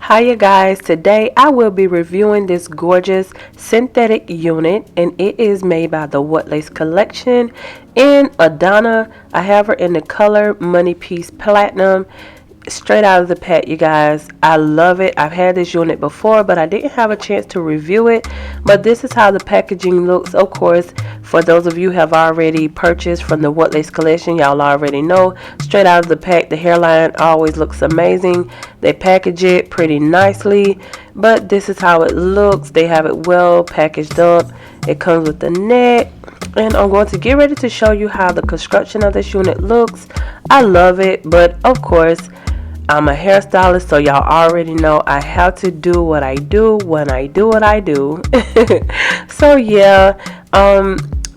Hi you guys, today I will be reviewing this gorgeous synthetic unit, and it is made by the What Lace collection in ADANNA. I have her in the color Money Piece Platinum. Straight out of the pack, you guys. I love it. I've had this unit before, but I didn't have a chance to review it. But this is how the packaging looks. Of course, for those of you who have already purchased from the What Lace collection, y'all already know. Straight out of the pack, the hairline always looks amazing. They package it pretty nicely, but this is how it looks. They have it well packaged up. It comes with the neck. And I'm going to get ready to show you how the construction of this unit looks. I love it, but of course, I'm a hairstylist, so y'all already know I have to do what I do when I do what I do. So yeah,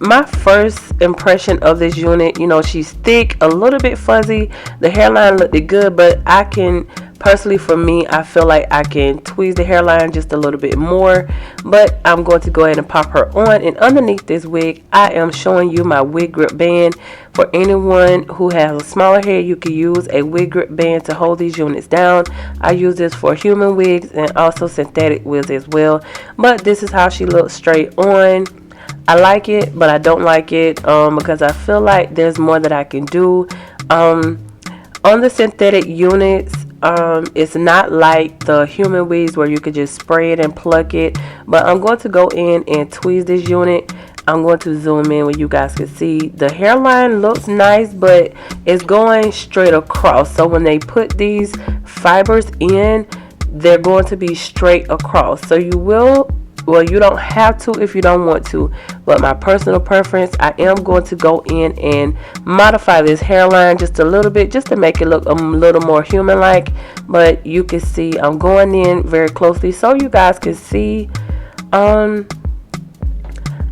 my first impression of this unit, you know, she's thick, a little bit fuzzy. The hairline looked good, but I can personally, for me, I feel like I can tweeze the hairline just a little bit more. But I'm going to go ahead and pop her on, and underneath this wig I am showing you my wig grip band. For anyone who has a smaller hair, you can use a wig grip band to hold these units down. I use this for human wigs and also synthetic wigs as well. But this is how she looks straight on. I like it, but I don't like it because I feel like there's more that I can do. On the synthetic units, it's not like the human wigs where you could just spray it and pluck it. But I'm going to go in and tweeze this unit. I'm going to zoom in where you guys can see the hairline looks nice, but it's going straight across. So when they put these fibers in, they're going to be straight across. So you will, well, you don't have to if you don't want to, but my personal preference, I am going to go in and modify this hairline just a little bit, just to make it look a little more human-like. But you can see I'm going in very closely so you guys can see.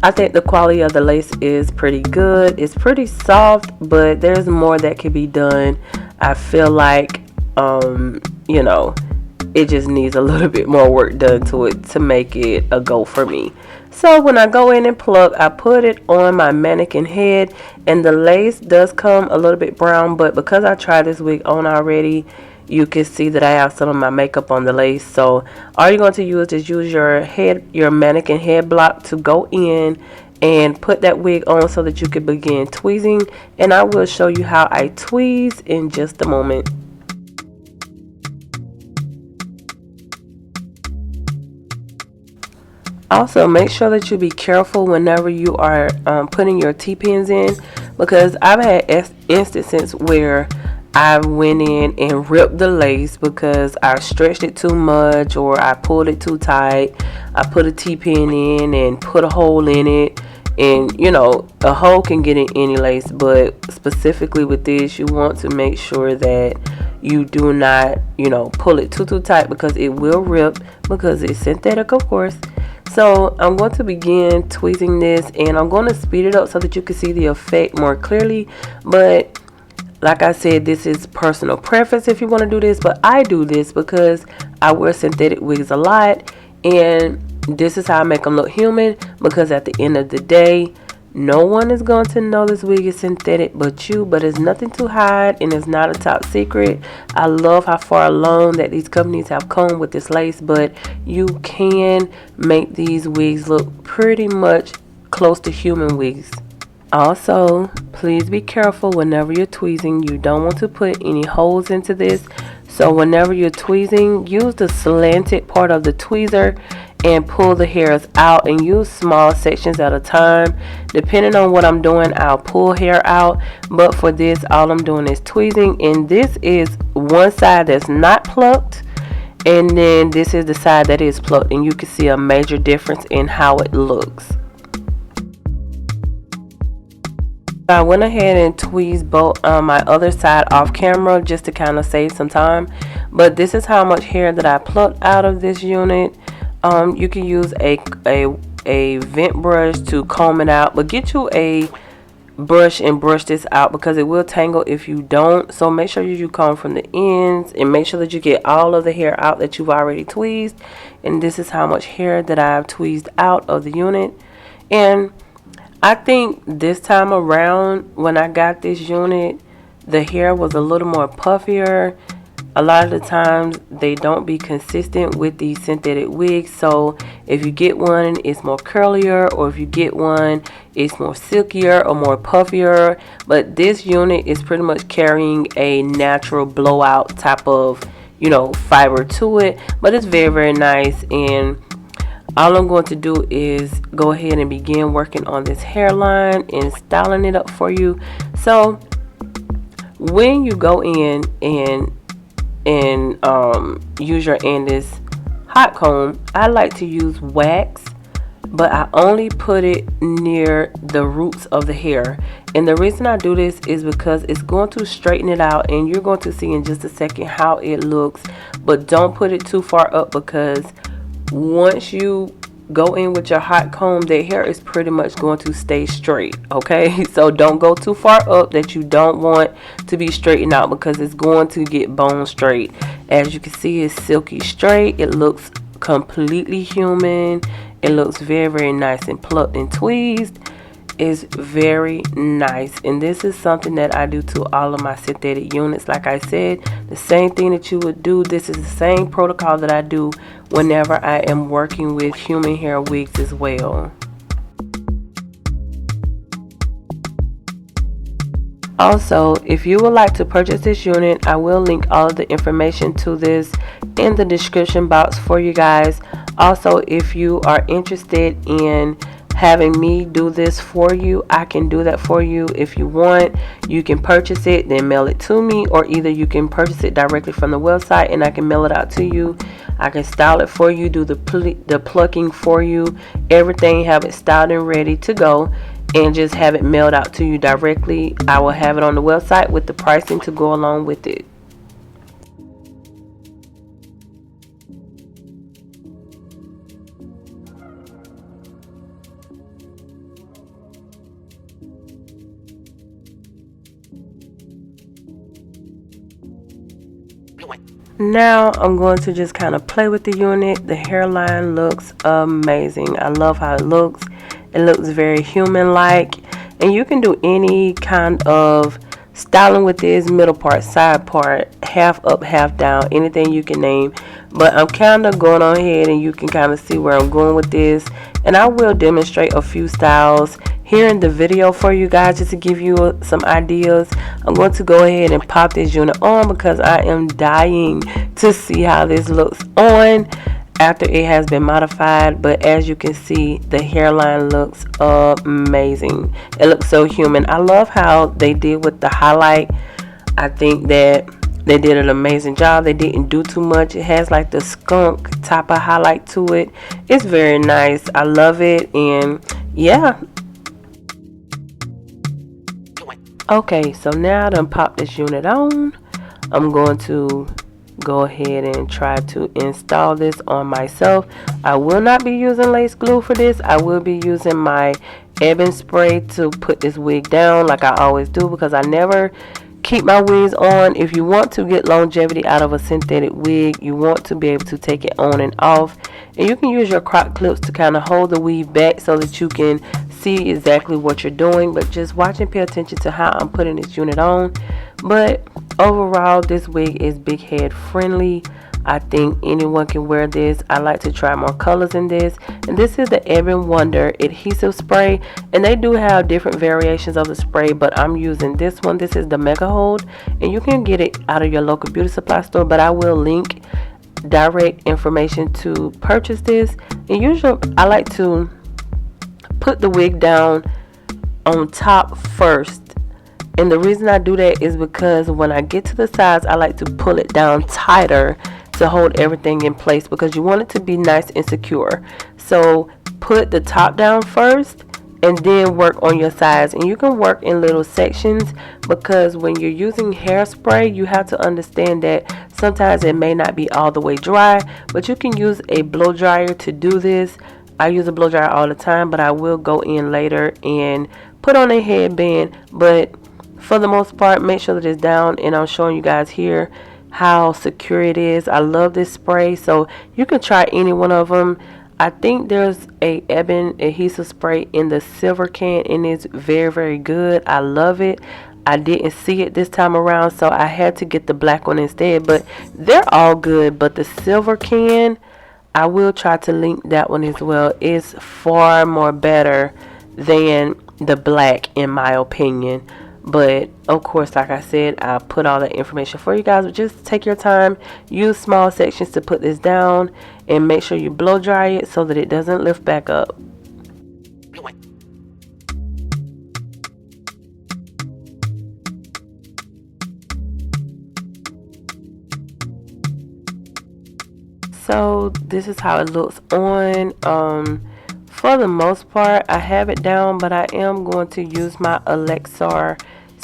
I think the quality of the lace is pretty good. It's pretty soft, but there's more that can be done. I feel like, you know, it just needs a little bit more work done to it to make it a go for me. So when I go in and pluck, I put it on my mannequin head, and the lace does come a little bit brown, but because I tried this wig on already, you can see that I have some of my makeup on the lace. So all you're going to use is use your mannequin head block to go in and put that wig on so that you can begin tweezing, and I will show you how I tweeze in just a moment. Also, make sure that you be careful whenever you are putting your T-pins in, because I've had instances where I went in and ripped the lace because I stretched it too much or I pulled it too tight. I put a T-pin in and put a hole in it, and you know, a hole can get in any lace, but specifically with this, you want to make sure that you do not, you know, pull it too tight, because it will rip, because it's synthetic, of course. So I'm going to begin tweezing this, and I'm going to speed it up so that you can see the effect more clearly. But like I said, this is personal preference if you want to do this, but I do this because I wear synthetic wigs a lot, and this is how I make them look human, because at the end of the day, no one is going to know this wig is synthetic but you, but it's nothing to hide and it's not a top secret. I love how far along that these companies have come with this lace, but you can make these wigs look pretty much close to human wigs. Also, please be careful whenever you're tweezing. You don't want to put any holes into this. So whenever you're tweezing, use the slanted part of the tweezer and pull the hairs out, and use small sections at a time. Depending on what I'm doing, I'll pull hair out, but for this, all I'm doing is tweezing. And this is one side that's not plucked, and then this is the side that is plucked, and you can see a major difference in how it looks. I went ahead and tweezed both my other side off camera just to kind of save some time, but this is how much hair that I plucked out of this unit. You can use a vent brush to comb it out, but get you a brush and brush this out, because it will tangle if you don't. So make sure you comb from the ends, and make sure that you get all of the hair out that you've already tweezed. And this is how much hair that I've tweezed out of the unit. And I think this time around when I got this unit, the hair was a little more puffier. A lot of the times they don't be consistent with these synthetic wigs, so if you get one it's more curlier, or if you get one it's more silkier or more puffier. But this unit is pretty much carrying a natural blowout type of, you know, fiber to it, but it's very, very nice. And all I'm going to do is go ahead and begin working on this hairline and styling it up for you. So when you go in and use your Andis hot comb, I like to use wax, but I only put it near the roots of the hair. And the reason I do this is because it's going to straighten it out, and you're going to see in just a second how it looks. But don't put it too far up, because once you go in with your hot comb, the hair is pretty much going to stay straight, okay? So don't go too far up that you don't want to be straightened out, because it's going to get bone straight. As you can see, it's silky straight. It looks completely human. It looks very, very nice and plucked and tweezed. Is very nice. And this is something that I do to all of my synthetic units. Like I said, the same thing that you would do, this is the same protocol that I do whenever I am working with human hair wigs as well. Also, if you would like to purchase this unit, I will link all of the information to this in the description box for you guys. Also, if you are interested in having me do this for you, I can do that for you. If you want, you can purchase it, then mail it to me, or either you can purchase it directly from the website and I can mail it out to you. I can style it for you, do the plucking for you, everything, have it styled and ready to go, and just have it mailed out to you directly. I will have it on the website with the pricing to go along with it. Now I'm going to just kind of play with the unit. The hairline looks amazing. I love how it looks. It looks very human-like, and you can do any kind of styling with this: middle part, side part, half up, half down, anything you can name. But I'm kind of going on ahead, and you can kind of see where I'm going with this, and I will demonstrate a few styles here in the video for you guys, just to give you some ideas. I'm going to go ahead and pop this unit on because I am dying to see how this looks on after it has been modified. But as you can see, the hairline looks amazing. It looks so human. I love how they did with the highlight. I think that they did an amazing job. They didn't do too much. It has like the skunk type of highlight to it. It's very nice. I love it. And yeah. Okay, so now I done popped this unit on. I'm going to go ahead and try to install this on myself. I will not be using lace glue for this. I will be using my ebony spray to put this wig down like I always do, because I never keep my wigs on. If you want to get longevity out of a synthetic wig, you want to be able to take it on and off, and you can use your crop clips to kind of hold the weave back so that you can see exactly what you're doing. But just watch and pay attention to how I'm putting this unit on. But overall, this wig is big head friendly. I think anyone can wear this. I like to try more colors in this, and this is the Ebony Wonder adhesive spray, and they do have different variations of the spray, but I'm using this one. This is the Mega Hold, and you can get it out of your local beauty supply store, but I will link direct information to purchase this. And usually I like to put the wig down on top first, and the reason I do that is because when I get to the sides, I like to pull it down tighter to hold everything in place, because you want it to be nice and secure. So put the top down first and then work on your sides, and you can work in little sections, because when you're using hairspray, you have to understand that sometimes it may not be all the way dry, but you can use a blow dryer to do this. I use a blow dryer all the time, but I will go in later and put on a headband. But for the most part, make sure that it's down, and I'm showing you guys here how secure it is. I love this spray, so you can try any one of them. I think there's a ebony adhesive spray in the silver can, and it's very, very good. I love it. I didn't see it this time around, so I had to get the black one instead. But they're all good. But the silver can, I will try to link that one as well. It's far more better than the black in my opinion. But of course, like I said, I put all that information for you guys. But just take your time, use small sections to put this down, and make sure you blow dry it so that it doesn't lift back up. So this is how it looks on. For the most part, I have it down, but I am going to use my Elixir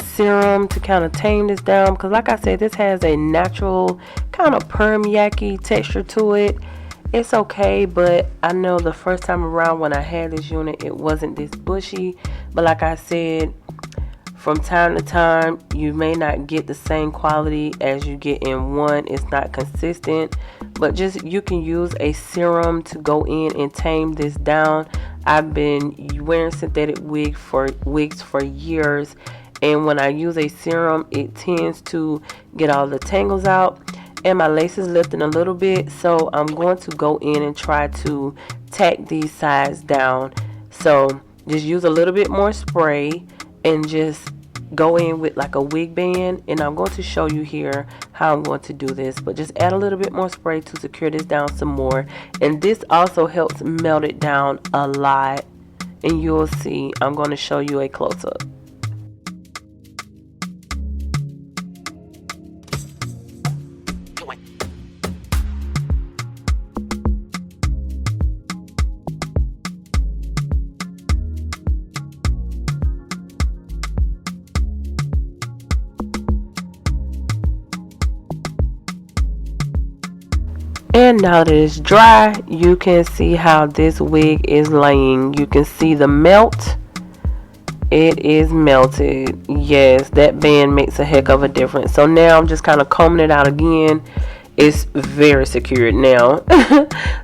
serum to kind of tame this down, because like I said, this has a natural kind of perm-yacky texture to it. It's okay, but I know the first time around when I had this unit, it wasn't this bushy. But like I said, from time to time, you may not get the same quality as you get in one. It's not consistent, but just you can use a serum to go in and tame this down. I've been wearing synthetic wigs for years, and when I use a serum, it tends to get all the tangles out, and my lace is lifting a little bit. So I'm going to go in and try to tack these sides down. So just use a little bit more spray and just go in with like a wig band, and I'm going to show you here how I'm going to do this. But just add a little bit more spray to secure this down some more, and this also helps melt it down a lot, and you'll see. I'm going to show you a close-up. And now that it's dry, you can see how this wig is laying. You can see the melt. It is melted. Yes, that band makes a heck of a difference. So now I'm just kind of combing it out again. It's very secured now.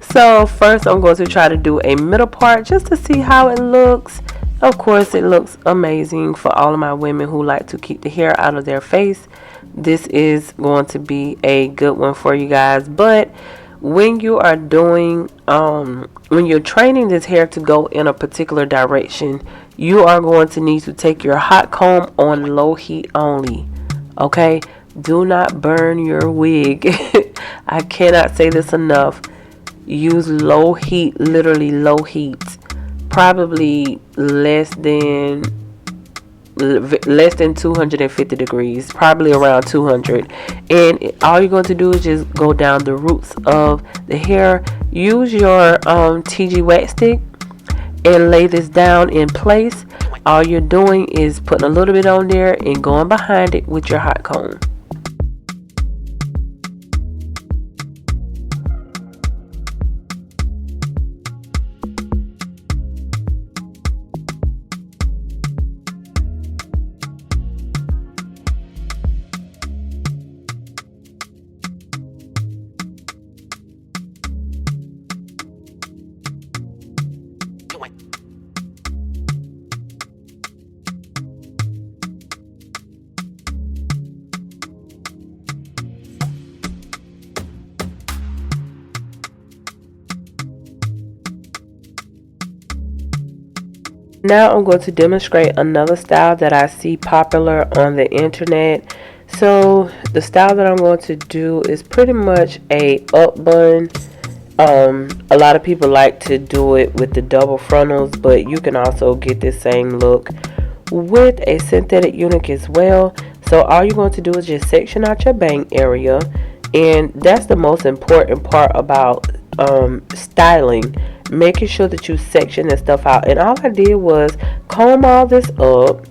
So first I'm going to try to do a middle part just to see how it looks. Of course, it looks amazing for all of my women who like to keep the hair out of their face. This is going to be a good one for you guys. But when you are doing, when you're training this hair to go in a particular direction, you are going to need to take your hot comb on low heat only. Okay? Do not burn your wig. I cannot say this enough. Use low heat, literally low heat. Probably less than 250 degrees, probably around 200. And all you're going to do is just go down the roots of the hair. Use your TG wax stick and lay this down in place. All you're doing is putting a little bit on there and going behind it with your hot comb. Now I'm going to demonstrate another style that I see popular on the internet. So the style that I'm going to do is pretty much a up bun. A lot of people like to do it with the double frontals, but you can also get this same look with a synthetic unit as well. So all you're going to do is just section out your bang area, and that's the most important part about styling, making sure that you section that stuff out. And all I did was comb all this up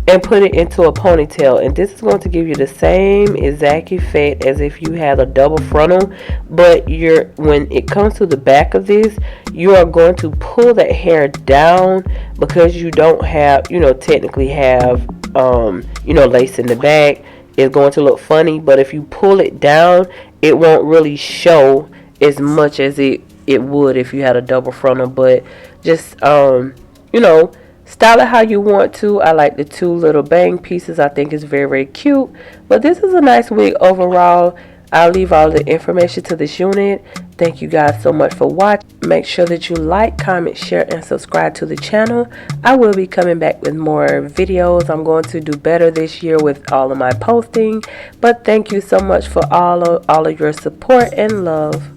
and put it into a ponytail, and this is going to give you the same exact effect as if you had a double frontal. But when it comes to the back of this, you are going to pull that hair down, because you don't have, technically have lace in the back. It's going to look funny, but if you pull it down, it won't really show as much as it would if you had a double frontal. But just Style it how you want to. I like the two little bang pieces. I think it's very, very cute. But this is a nice wig overall. I'll leave all the information to this unit. Thank you guys so much for watching. Make sure that you like, comment, share, and subscribe to the channel. I will be coming back with more videos. I'm going to do better this year with all of my posting. But thank you so much for all of your support and love.